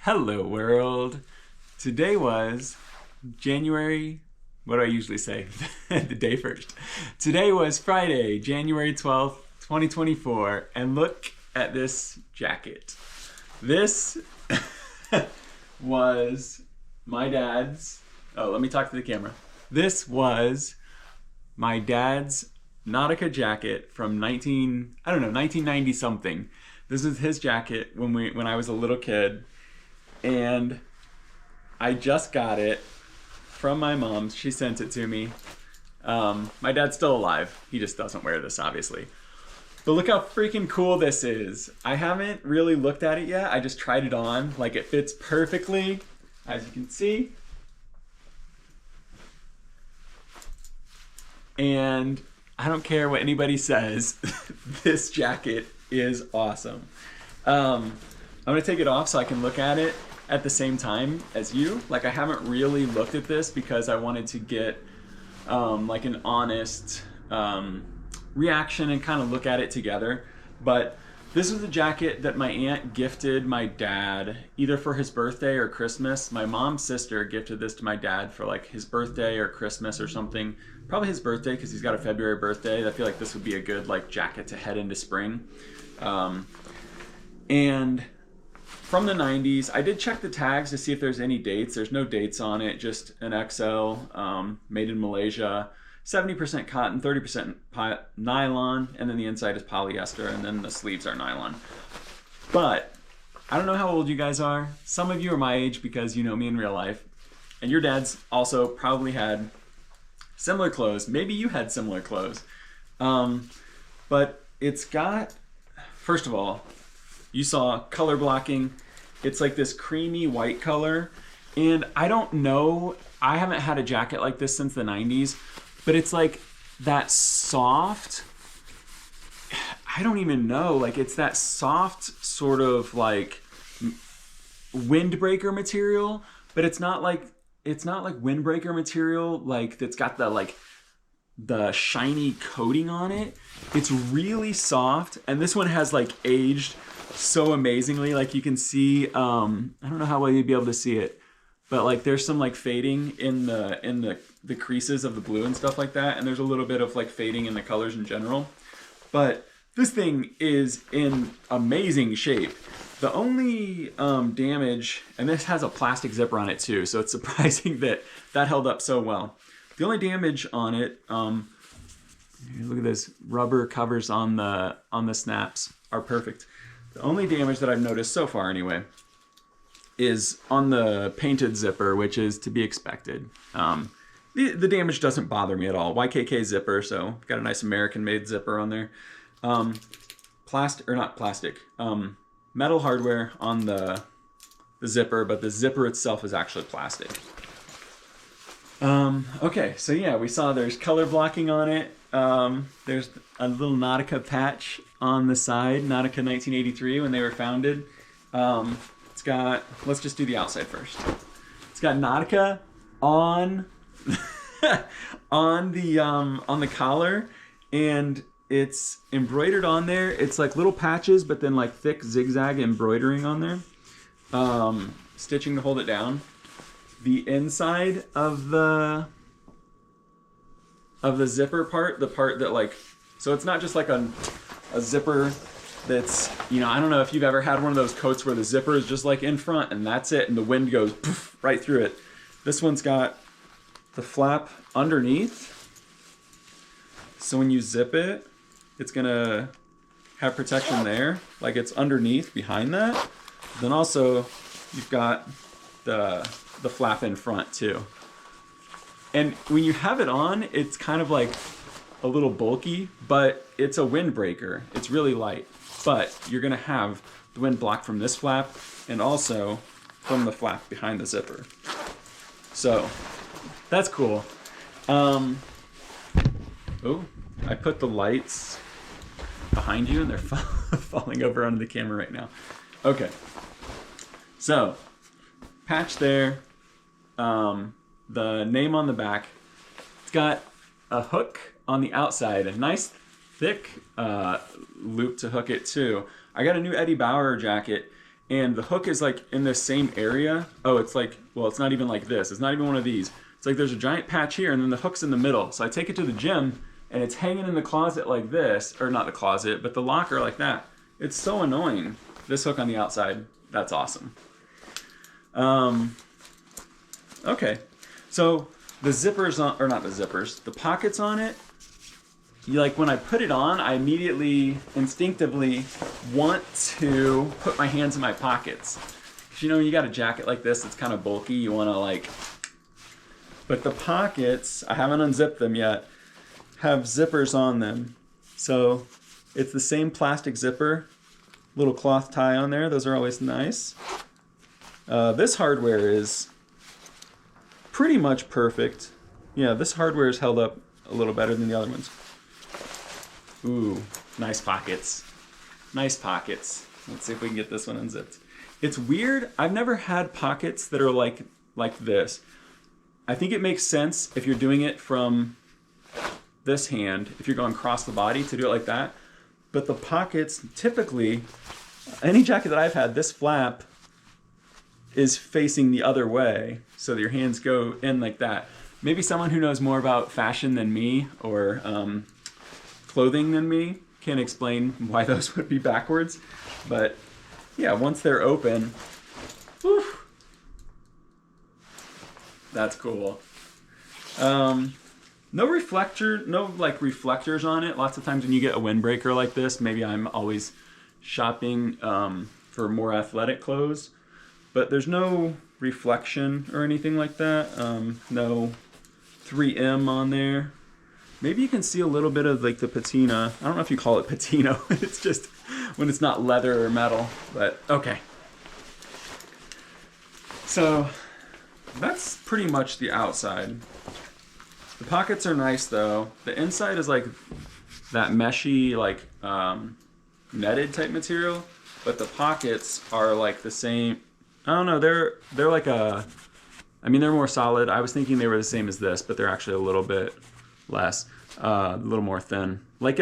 Hello world. Today was January, what do I usually say? The day first. Today was Friday, January 12th, 2024, and look at this jacket. This was my dad's, let me talk to the camera. This was my dad's Nautica jacket from 1990 something. This is his jacket when I was a little kid. And I just got it from my mom. She sent it to me. My dad's still alive. He just doesn't wear this, obviously. But look how freaking cool this is. I haven't really looked at it yet. I just tried it on. Like, it fits perfectly, as you can see. And I don't care what anybody says. This jacket is awesome. I'm gonna take it off so I can look at it at the same time as you. Like, I haven't really looked at this because I wanted to get like an honest reaction and kind of look at it together. But this was a jacket that my aunt gifted my dad either for his birthday or Christmas. My mom's sister gifted this to my dad for like his birthday or Christmas or something. Probably his birthday because he's got a February birthday. I feel like this would be a good like jacket to head into spring. And from the 90s, I did check the tags to see if there's any dates. There's no dates on it, just an XL, made in Malaysia, 70% cotton, 30% nylon, and then the inside is polyester, and then the sleeves are nylon. But I don't know how old you guys are. Some of you are my age because you know me in real life, and your dads also probably had similar clothes. Maybe you had similar clothes. But it's got, first of all, you saw color blocking. It's like this creamy white color. And I don't know, I haven't had a jacket like this since the 90s, but it's like that soft, I don't even know, like it's that soft sort of like windbreaker material, but it's not like windbreaker material like that's got the shiny coating on it. It's really soft, and this one has like aged so amazingly. Like you can see, I don't know how well you'd be able to see it, but like there's some like fading in the creases of the blue and stuff like that, and there's a little bit of like fading in the colors in general. But this thing is in amazing shape. The only damage, and this has a plastic zipper on it too, so it's surprising that held up so well. The only damage on it, look at this, rubber covers on the snaps are perfect. The only damage that I've noticed so far anyway is on the painted zipper, which is to be expected. The damage doesn't bother me at all. YKK zipper, so got a nice American-made zipper on there. Metal hardware on the zipper, but the zipper itself is actually plastic. Okay, so yeah, we saw there's color blocking on it. There's a little Nautica patch on the side, Nautica 1983 when they were founded. It's got, let's just do the outside first. It's got Nautica on on the collar, and it's embroidered on there. It's like little patches, but then like thick zigzag embroidering on there. Stitching to hold it down. The inside of the zipper part, the part that like, so it's not just like a zipper that's, you know, I don't know if you've ever had one of those coats where the zipper is just like in front and that's it, and the wind goes poof, right through it. This one's got the flap underneath, so when you zip it, it's gonna have protection there, like it's underneath behind that. Then also you've got the flap in front too. And when you have it on, it's kind of like a little bulky, but it's a windbreaker. It's really light, but you're gonna have the wind blocked from this flap and also from the flap behind the zipper. So that's cool. Oh, I put the lights behind you and they're falling over onto the camera right now. Okay, so patch there. The name on the back. It's got a hook on the outside, a nice thick loop to hook it to. I got a new Eddie Bauer jacket, and the hook is like in the same area. Oh, it's like, well, it's not even like this. It's not even one of these. It's like there's a giant patch here, and then the hook's in the middle. So I take it to the gym, and it's hanging in the closet like this, or not the closet, but the locker like that. It's so annoying. This hook on the outside, that's awesome. Okay, so the zippers on, or not the zippers, the pockets on it, like when I put it on, I immediately, instinctively want to put my hands in my pockets. 'Cause you know, you got a jacket like this, it's kind of bulky, you want to like, but the pockets, I haven't unzipped them yet, have zippers on them. So it's the same plastic zipper, little cloth tie on there, those are always nice. This hardware is pretty much perfect. Yeah, this hardware is held up a little better than the other ones. Ooh, nice pockets. Nice pockets. Let's see if we can get this one unzipped. It's weird. I've never had pockets that are like this. I think it makes sense if you're doing it from this hand, if you're going across the body to do it like that. But the pockets, typically, any jacket that I've had, this flap is facing the other way so that your hands go in like that. Maybe someone who knows more about fashion than me or clothing than me can explain why those would be backwards. But yeah, once they're open, whew, that's cool. No reflectors on it. Lots of times when you get a windbreaker like this, maybe I'm always shopping for more athletic clothes, but there's no reflection or anything like that. No 3M on there. Maybe you can see a little bit of like the patina. I don't know if you call it patina. It's just when it's not leather or metal, but okay. So that's pretty much the outside. The pockets are nice though. The inside is like that meshy, like netted type material, but the pockets are like the same. I don't know. They're like a. I mean, they're more solid. I was thinking they were the same as this, but they're actually a little bit less, a little more thin. Like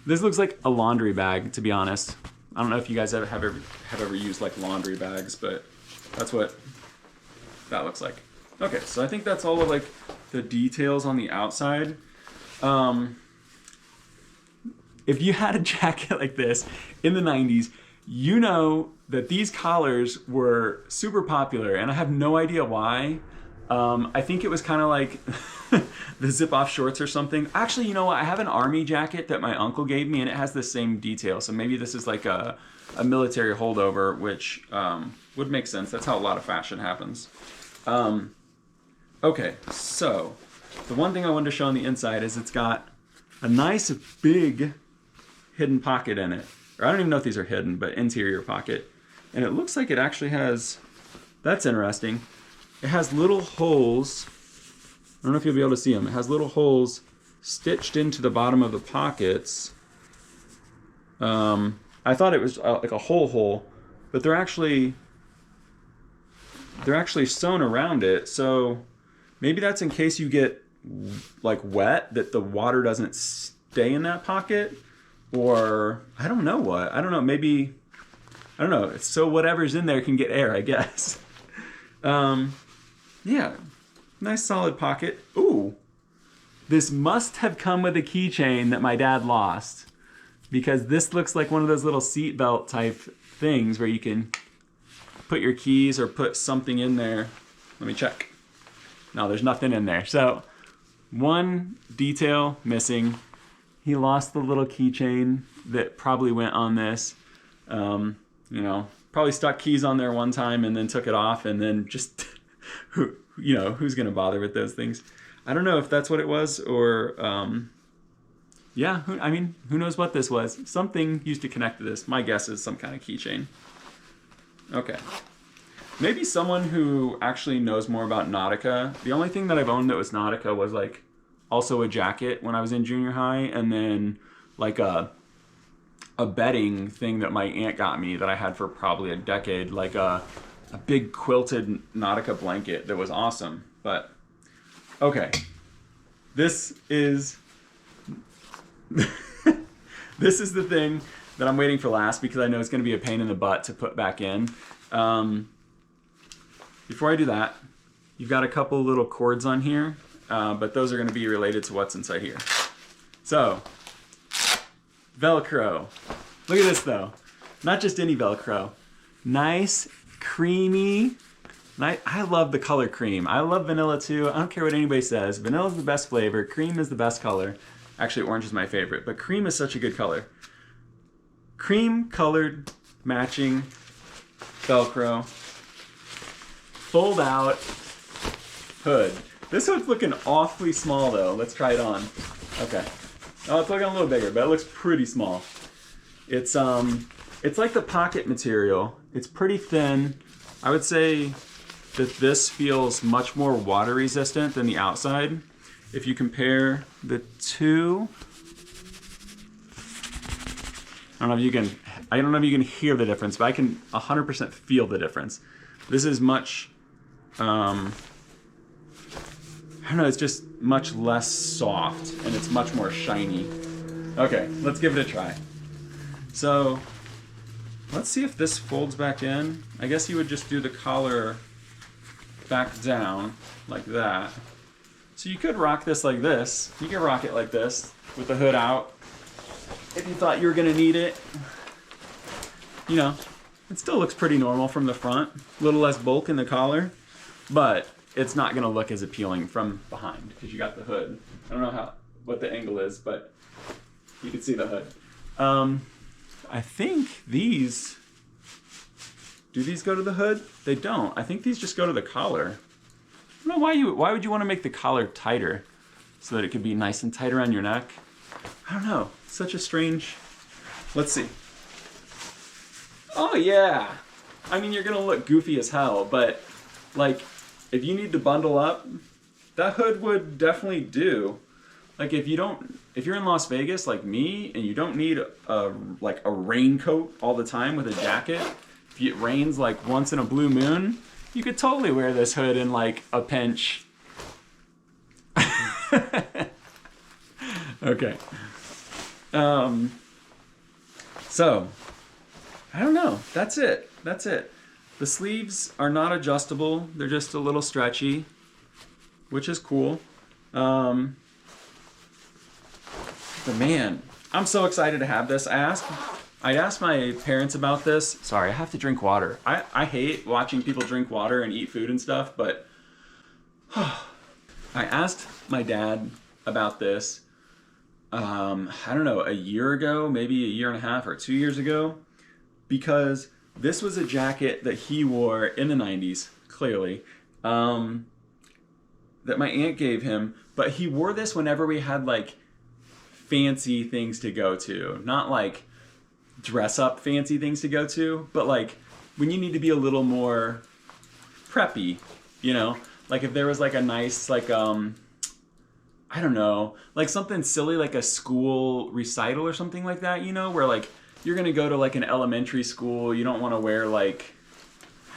this looks like a laundry bag, to be honest. I don't know if you guys have ever used like laundry bags, but that's what that looks like. Okay, so I think that's all of like the details on the outside. If you had a jacket like this in the 90s, you know that these collars were super popular, and I have no idea why. I think it was kind of like the zip-off shorts or something. Actually, you know what? I have an army jacket that my uncle gave me, and it has the same detail. So maybe this is like a military holdover, which would make sense. That's how a lot of fashion happens. Okay, so the one thing I wanted to show on the inside is it's got a nice big hidden pocket in it. Or I don't even know if these are hidden, but interior pocket. And it looks like it actually has, that's interesting. It has little holes. I don't know if you'll be able to see them. It has little holes stitched into the bottom of the pockets. I thought it was like a hole, but they're actually sewn around it. So maybe that's in case you get like wet, that the water doesn't stay in that pocket. Or I don't know what. I don't know. Maybe, I don't know. So whatever's in there can get air, I guess. Yeah. Nice solid pocket. Ooh. This must have come with a keychain that my dad lost. Because this looks like one of those little seatbelt type things where you can put your keys or put something in there. Let me check. No, there's nothing in there. So one detail missing. He lost the little keychain that probably went on this. You know, probably stuck keys on there one time and then took it off, and then just, who's going to bother with those things? I don't know if that's what it was, or, yeah, who knows what this was? Something used to connect to this. My guess is some kind of keychain. Okay. Maybe someone who actually knows more about Nautica. The only thing that I've owned that was Nautica was like, also a jacket when I was in junior high, and then like a bedding thing that my aunt got me that I had for probably a decade, like a big quilted Nautica blanket that was awesome. But okay, this is this is the thing that I'm waiting for last because I know it's going to be a pain in the butt to put back in. Before I do that, you've got a couple little cords on here, but those are going to be related to what's inside here. So, Velcro. Look at this though. Not just any Velcro. Nice, creamy. I love the color cream. I love vanilla too. I don't care what anybody says. Vanilla is the best flavor. Cream is the best color. Actually, orange is my favorite, but cream is such a good color. Cream colored matching Velcro. Fold out hood. This hood's looking awfully small though. Let's try it on. Okay. Oh, it's looking a little bigger, but it looks pretty small. It's like the pocket material. It's pretty thin. I would say that this feels much more water resistant than the outside. If you compare the two, I don't know if you can hear the difference, but I can 100% feel the difference. This is much, I don't know, it's just much less soft and it's much more shiny. Okay, let's give it a try. So, let's see if this folds back in. I guess you would just do the collar back down like that. So you could rock this like this. You could rock it like this with the hood out if you thought you were gonna need it. You know, it still looks pretty normal from the front. A little less bulk in the collar, but it's not gonna look as appealing from behind because you got the hood. I don't know what the angle is, but you can see the hood. I think these, do these go to the hood? They don't. I think these just go to the collar. I don't know why would you want to make the collar tighter so that it could be nice and tight around your neck? I don't know. Such a strange, let's see. Oh yeah. I mean, you're gonna look goofy as hell, but like if you need to bundle up, that hood would definitely do. Like if you're in Las Vegas like me and you don't need a raincoat all the time with a jacket, if it rains like once in a blue moon, you could totally wear this hood in like a pinch. Okay. So, I don't know. That's it. The sleeves are not adjustable. They're just a little stretchy, which is cool. But man, I'm so excited to have this. I asked my parents about this. Sorry, I have to drink water. I hate watching people drink water and eat food and stuff, but I asked my dad about this, I don't know, a year ago, maybe a year and a half or 2 years ago, because this was a jacket that he wore in the 90s, clearly, that my aunt gave him, but he wore this whenever we had like fancy things to go to. Not like dress up fancy things to go to, but like when you need to be a little more preppy, you know? Like if there was like a nice, like, I don't know, like something silly like a school recital or something like that, you know? Where like you're gonna go to like an elementary school, you don't wanna wear like,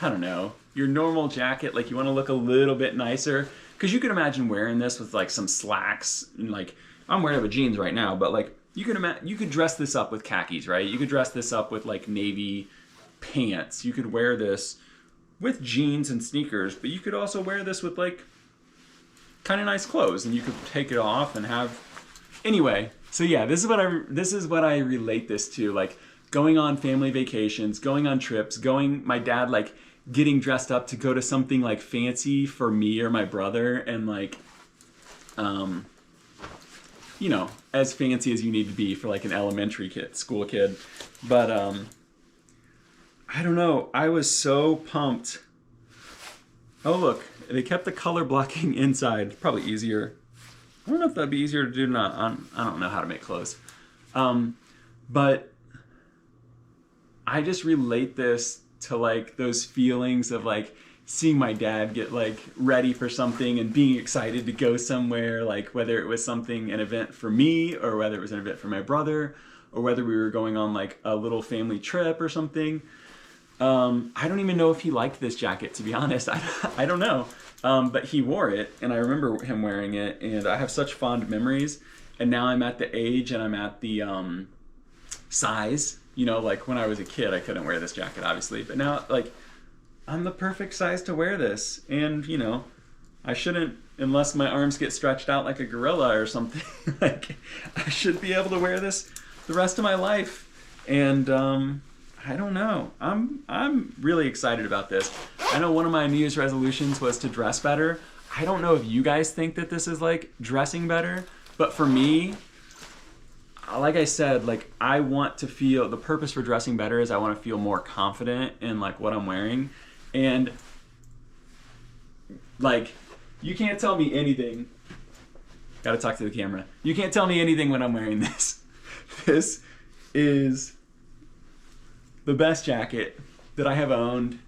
I don't know, your normal jacket, like you wanna look a little bit nicer. Cause you could imagine wearing this with like some slacks and like, I'm wearing it with jeans right now, but like you could dress this up with khakis, right? You could dress this up with like navy pants. You could wear this with jeans and sneakers, but you could also wear this with like kind of nice clothes, and you could take it off and have. Anyway, so yeah, this is what I relate this to, like going on family vacations, going on trips, my dad like getting dressed up to go to something like fancy for me or my brother, and like you know, as fancy as you need to be for like an elementary school kid. But I don't know, I was so pumped. Oh look, they kept the color blocking inside. Probably easier. I don't know if that'd be easier to do or not. I don't know how to make clothes. But I just relate this to like those feelings of like seeing my dad get like ready for something and being excited to go somewhere, like whether it was an event for me or whether it was an event for my brother or whether we were going on like a little family trip or something. I don't even know if he liked this jacket, to be honest. I don't know. But he wore it and I remember him wearing it and I have such fond memories. And now I'm at the age and I'm at the size, You know, like when I was a kid, I couldn't wear this jacket, obviously. But now, like, I'm the perfect size to wear this. And, you know, I shouldn't, unless my arms get stretched out like a gorilla or something, like, I should be able to wear this the rest of my life. And, I don't know. I'm really excited about this. I know one of my New Year's resolutions was to dress better. I don't know if you guys think that this is like dressing better, but for me, like I said, like I want to feel, the purpose for dressing better is I want to feel more confident in like what I'm wearing. And like, you can't tell me anything. Gotta talk to the camera. You can't tell me anything when I'm wearing this. This is the best jacket that I have owned.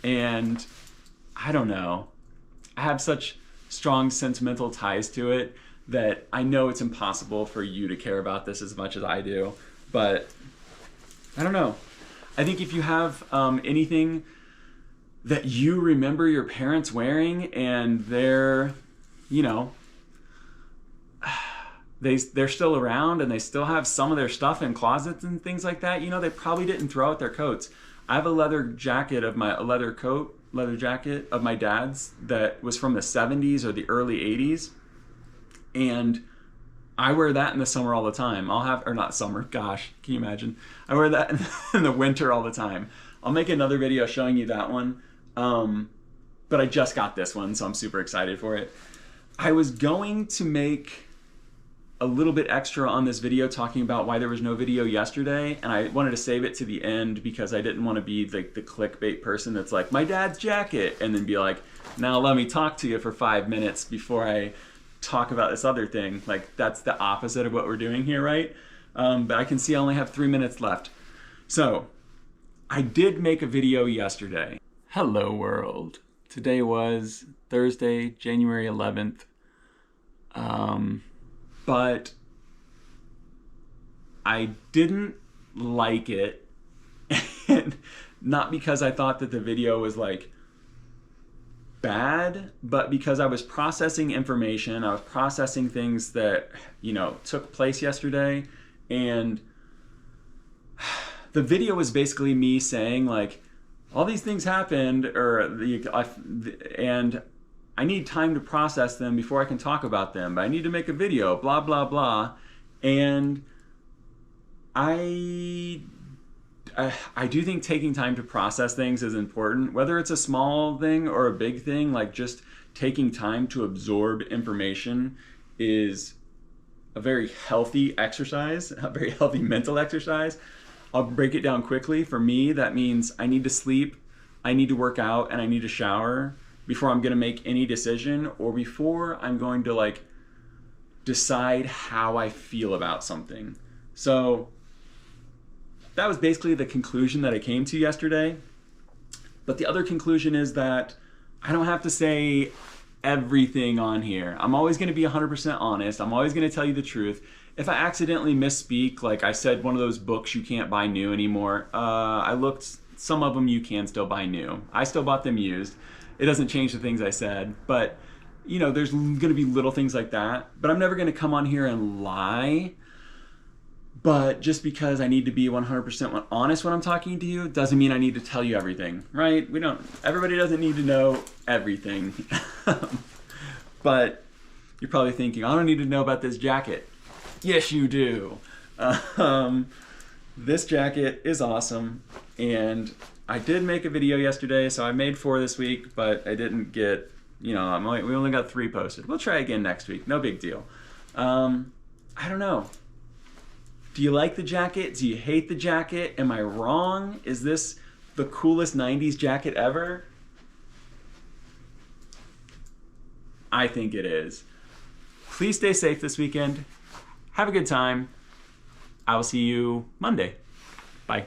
And I don't know. I have such strong sentimental ties to it that I know it's impossible for you to care about this as much as I do. But I don't know. I think if you have anything that you remember your parents wearing and they're, you know, they're still around and they still have some of their stuff in closets and things like that, you know, they probably didn't throw out their coats. I have a leather jacket of my, leather jacket of my dad's that was from the 70s or the early 80s. And I wear that in the summer all the time. Or not summer, gosh, can you imagine? I wear that in the winter all the time. I'll make another video showing you that one. But I just got this one, so I'm super excited for it. I was going to make a little bit extra on this video talking about why there was no video yesterday, and I wanted to save it to the end because I didn't want to be like the clickbait person that's like, my dad's jacket, and then be like, now let me talk to you for 5 minutes before I talk about this other thing. Like, that's the opposite of what we're doing here, right? But I can see I only have 3 minutes left. So, I did make a video yesterday. Hello world. Today was Thursday, January 11th. But I didn't like it, and not because I thought that the video was like bad, but because I was processing information, I was processing things that, you know, took place yesterday, and the video was basically me saying like, all these things happened, and I need time to process them before I can talk about them, but I need to make a video, blah, blah, blah. And I do think taking time to process things is important, whether it's a small thing or a big thing. Like, just taking time to absorb information is a very healthy exercise, a very healthy mental exercise. I'll break it down quickly. For me, that means I need to sleep, I need to work out, and I need to shower before I'm gonna make any decision, or before I'm going to like decide how I feel about something. So that was basically the conclusion that I came to yesterday. But the other conclusion is that I don't have to say everything on here. I'm always gonna be 100% honest. I'm always gonna tell you the truth. If I accidentally misspeak, like I said one of those books you can't buy new anymore, I looked, some of them you can still buy new. I still bought them used. It doesn't change the things I said, but you know, there's gonna be little things like that. But I'm never gonna come on here and lie. But just because I need to be 100% honest when I'm talking to you doesn't mean I need to tell you everything, right? Everybody doesn't need to know everything. But you're probably thinking, I don't need to know about this jacket. Yes, you do. This jacket is awesome, and I did make a video yesterday, so I made 4 this week, but I didn't get, you know, we only got 3 posted. We'll try again next week, no big deal. I don't know. Do you like the jacket? Do you hate the jacket? Am I wrong? Is this the coolest 90s jacket ever? I think it is. Please stay safe this weekend. Have a good time. I will see you Monday. Bye.